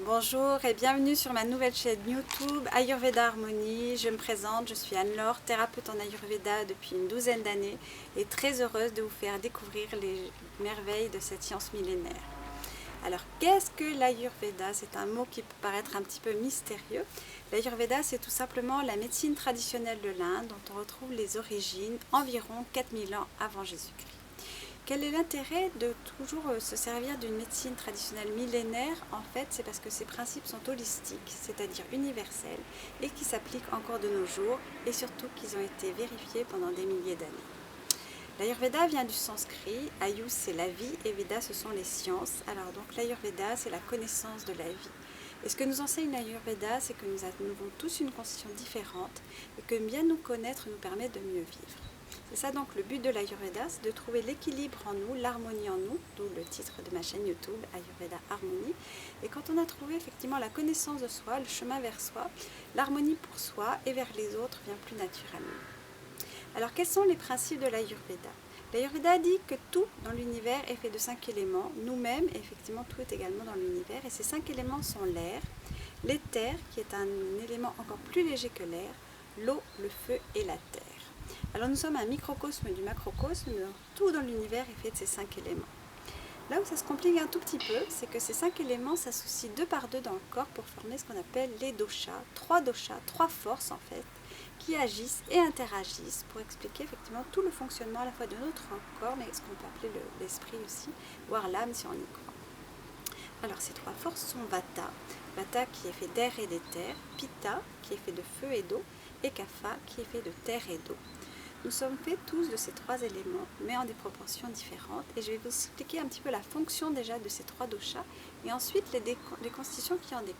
Bonjour et bienvenue sur ma nouvelle chaîne YouTube Ayurveda Harmonie. Je me présente, je suis Anne-Laure, thérapeute en Ayurveda depuis une douzaine d'années et très heureuse de vous faire découvrir les merveilles de cette science millénaire. Alors, qu'est-ce que l'Ayurveda? C'est un mot qui peut paraître un petit peu mystérieux. L'Ayurveda, c'est tout simplement la médecine traditionnelle de l'Inde dont on retrouve les origines environ 4000 ans avant Jésus-Christ. Quel est l'intérêt de toujours se servir d'une médecine traditionnelle millénaire? En fait, c'est parce que ces principes sont holistiques, c'est-à-dire universels, et qui s'appliquent encore de nos jours, et surtout qu'ils ont été vérifiés pendant des milliers d'années. L'Ayurveda vient du sanskrit, Ayus c'est la vie et Veda ce sont les sciences. Alors donc l'Ayurveda c'est la connaissance de la vie. Et ce que nous enseigne l'Ayurveda, c'est que nous avons tous une constitution différente et que bien nous connaître nous permet de mieux vivre. C'est ça donc le but de l'Ayurveda, c'est de trouver l'équilibre en nous, l'harmonie en nous, d'où le titre de ma chaîne YouTube, Ayurveda Harmonie. Et quand on a trouvé effectivement la connaissance de soi, le chemin vers soi, l'harmonie pour soi et vers les autres vient plus naturellement. Alors quels sont les principes de l'Ayurveda? L'Ayurveda dit que tout dans l'univers est fait de 5 éléments, nous-mêmes, et effectivement tout est également dans l'univers, et ces 5 éléments sont l'air, l'éther qui est un élément encore plus léger que l'air, l'eau, le feu et la terre. Alors nous sommes un microcosme du macrocosme, tout dans l'univers est fait de ces 5 éléments. Là où ça se complique un tout petit peu, c'est que ces 5 éléments s'associent deux par deux dans le corps pour former ce qu'on appelle les doshas, trois forces en fait, qui agissent et interagissent pour expliquer effectivement tout le fonctionnement à la fois de notre corps, mais ce qu'on peut appeler l'esprit aussi, voire l'âme si on y croit. Alors ces trois forces sont Vata, Vata qui est fait d'air et d'éther, Pitta qui est fait de feu et d'eau, et Kapha qui est fait de terre et d'eau. Nous sommes faits tous de ces trois éléments, mais en des proportions différentes, et je vais vous expliquer un petit peu la fonction déjà de ces trois doshas, et ensuite les constitutions qui en découlent.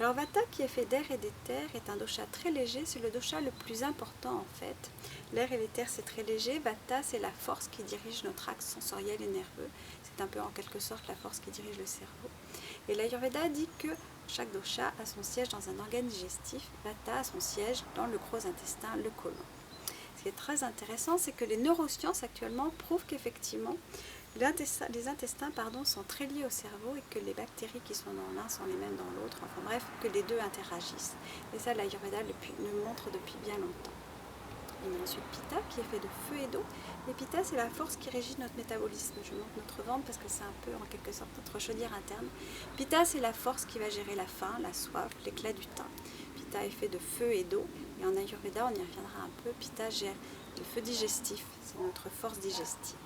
Alors Vata, qui est fait d'air et d'éther, est un dosha très léger, c'est le dosha le plus important en fait. L'air et l'éther c'est très léger, Vata c'est la force qui dirige notre axe sensoriel et nerveux, c'est un peu en quelque sorte la force qui dirige le cerveau. Et l'Ayurveda dit que chaque dosha a son siège dans un organe digestif, Vata a son siège dans le gros intestin, le côlon. Ce qui est très intéressant, c'est que les neurosciences actuellement prouvent qu'effectivement les intestins sont très liés au cerveau et que les bactéries qui sont dans l'un sont les mêmes dans l'autre, enfin bref, que les deux interagissent. Et ça, l'Ayurveda le montre depuis bien longtemps. On a ensuite Pitta qui est fait de feu et d'eau. Et Pitta, c'est la force qui régit notre métabolisme. Je montre notre ventre parce que c'est un peu en quelque sorte notre chaudière interne. Pitta, c'est la force qui va gérer la faim, la soif, l'éclat du teint. Pitta est fait de feu et d'eau. Et en Ayurveda, on y reviendra un peu. Pitta gère le feu digestif, c'est notre force digestive.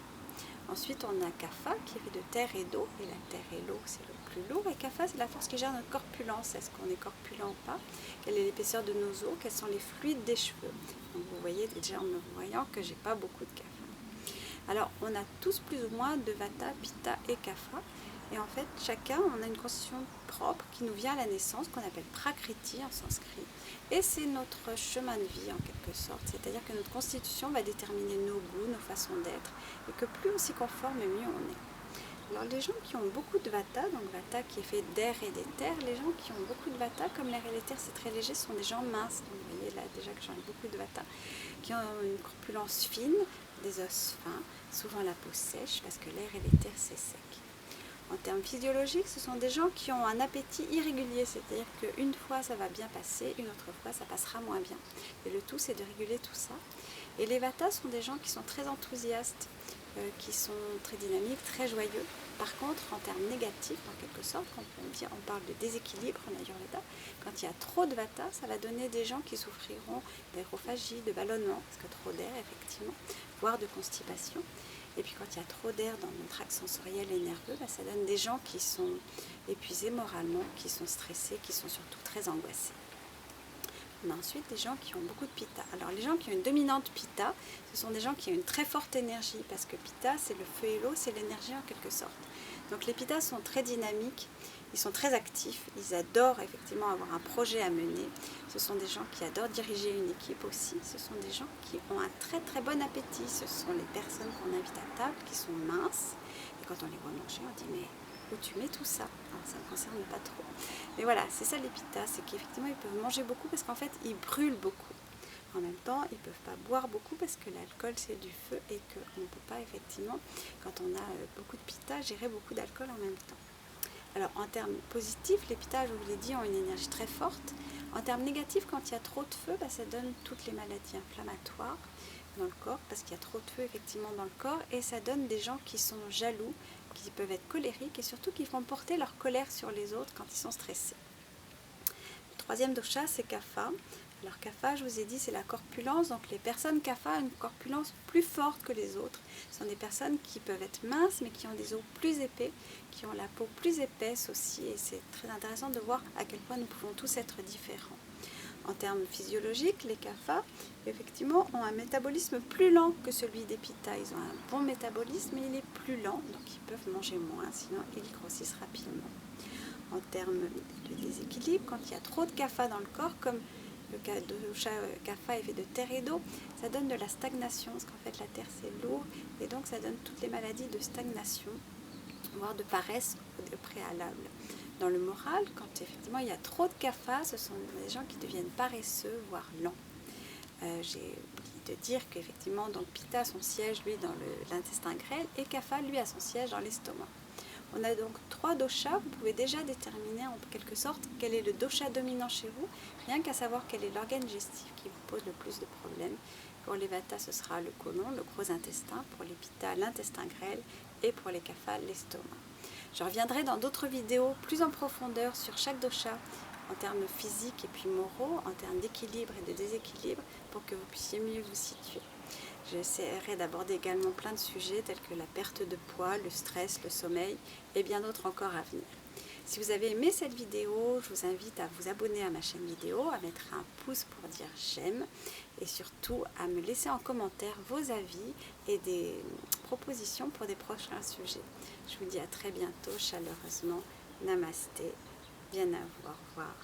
Ensuite, on a Kapha qui est fait de terre et d'eau, et la terre et l'eau, c'est le plus lourd. Et Kapha, c'est la force qui gère notre corpulence. Est-ce qu'on est corpulent ou pas? Quelle est l'épaisseur de nos os? Quels sont les fluides des cheveux? Donc, vous voyez déjà en me voyant que j'ai pas beaucoup de Kapha. Alors, on a tous plus ou moins de Vata, Pitta et Kapha. Et en fait, chacun, on a une constitution propre qui nous vient à la naissance, qu'on appelle Prakriti en sanskrit. Et c'est notre chemin de vie en quelque sorte. C'est-à-dire que notre constitution va déterminer nos goûts, nos façons d'être. Et que plus on s'y conforme, mieux on est. Alors les gens qui ont beaucoup de Vata, donc Vata qui est fait d'air et d'éther, les gens qui ont beaucoup de Vata, comme l'air et l'éther c'est très léger, sont des gens minces. Donc vous voyez là déjà que j'en ai beaucoup de Vata, qui ont une corpulence fine, des os fins, souvent la peau sèche, parce que l'air et l'éther c'est sec. En termes physiologiques, ce sont des gens qui ont un appétit irrégulier, c'est-à-dire qu'une fois ça va bien passer, une autre fois ça passera moins bien. Et le tout c'est de réguler tout ça. Et les Vatas sont des gens qui sont très enthousiastes, qui sont très dynamiques, très joyeux. Par contre, en termes négatifs, en quelque sorte, quand on parle de déséquilibre en Ayurveda, quand il y a trop de Vata, ça va donner des gens qui souffriront d'aérophagie, de ballonnement, parce que trop d'air effectivement, voire de constipation. Et puis quand il y a trop d'air dans notre axe sensoriel et nerveux, ça donne des gens qui sont épuisés moralement, qui sont stressés, qui sont surtout très angoissés. On a ensuite des gens qui ont beaucoup de Pitta. Alors les gens qui ont une dominante Pitta, ce sont des gens qui ont une très forte énergie, parce que Pitta c'est le feu et l'eau, c'est l'énergie en quelque sorte. Donc les Pittas sont très dynamiques, ils sont très actifs, ils adorent effectivement avoir un projet à mener. Ce sont des gens qui adorent diriger une équipe aussi, ce sont des gens qui ont un très très bon appétit, ce sont les personnes qu'on invite à table qui sont minces, et quand on les voit manger on dit mais où tu mets tout ça? Alors, ça ne me concerne pas trop. Mais voilà, c'est ça les Pittas, c'est qu'effectivement ils peuvent manger beaucoup parce qu'en fait ils brûlent beaucoup. En même temps, ils ne peuvent pas boire beaucoup parce que l'alcool c'est du feu et qu'on ne peut pas effectivement, quand on a beaucoup de Pitta, gérer beaucoup d'alcool en même temps. Alors en termes positifs, les Pitta, je vous l'ai dit, ont une énergie très forte. En termes négatifs, quand il y a trop de feu, ça donne toutes les maladies inflammatoires dans le corps, parce qu'il y a trop de feu effectivement dans le corps, et ça donne des gens qui sont jaloux, qui peuvent être colériques, et surtout qui font porter leur colère sur les autres quand ils sont stressés. Le troisième dosha, c'est Kapha. Alors Kapha, je vous ai dit, c'est la corpulence, donc les personnes Kapha ont une corpulence plus forte que les autres. Ce sont des personnes qui peuvent être minces, mais qui ont des os plus épais, qui ont la peau plus épaisse aussi, et c'est très intéressant de voir à quel point nous pouvons tous être différents. En termes physiologiques, les Kapha, effectivement, ont un métabolisme plus lent que celui des Pitta. Ils ont un bon métabolisme, mais il est plus lent, donc ils peuvent manger moins, sinon ils grossissent rapidement. En termes de déséquilibre, quand il y a trop de Kapha dans le corps, comme le dosha Kapha est fait de terre et d'eau, ça donne de la stagnation, parce qu'en fait la terre c'est lourd, et donc ça donne toutes les maladies de stagnation, voire de paresse au préalable. Dans le moral, quand effectivement il y a trop de Kapha, ce sont des gens qui deviennent paresseux, voire lents. J'ai oublié de dire qu'effectivement, donc Pitta a son siège, lui, dans l'intestin grêle, et Kapha, lui, a son siège dans l'estomac. On a donc 3 doshas, vous pouvez déjà déterminer en quelque sorte quel est le dosha dominant chez vous, rien qu'à savoir quel est l'organe digestif qui vous pose le plus de problèmes. Pour les Vata, ce sera le côlon, le gros intestin, pour les Pitta, l'intestin grêle, et pour les Kapha, l'estomac. Je reviendrai dans d'autres vidéos plus en profondeur sur chaque dosha, en termes physiques et puis moraux, en termes d'équilibre et de déséquilibre, pour que vous puissiez mieux vous situer. J'essaierai d'aborder également plein de sujets tels que la perte de poids, le stress, le sommeil et bien d'autres encore à venir. Si vous avez aimé cette vidéo, je vous invite à vous abonner à ma chaîne vidéo, à mettre un pouce pour dire j'aime et surtout à me laisser en commentaire vos avis et des propositions pour des prochains sujets. Je vous dis à très bientôt, chaleureusement. Namasté, bien à vous, au revoir.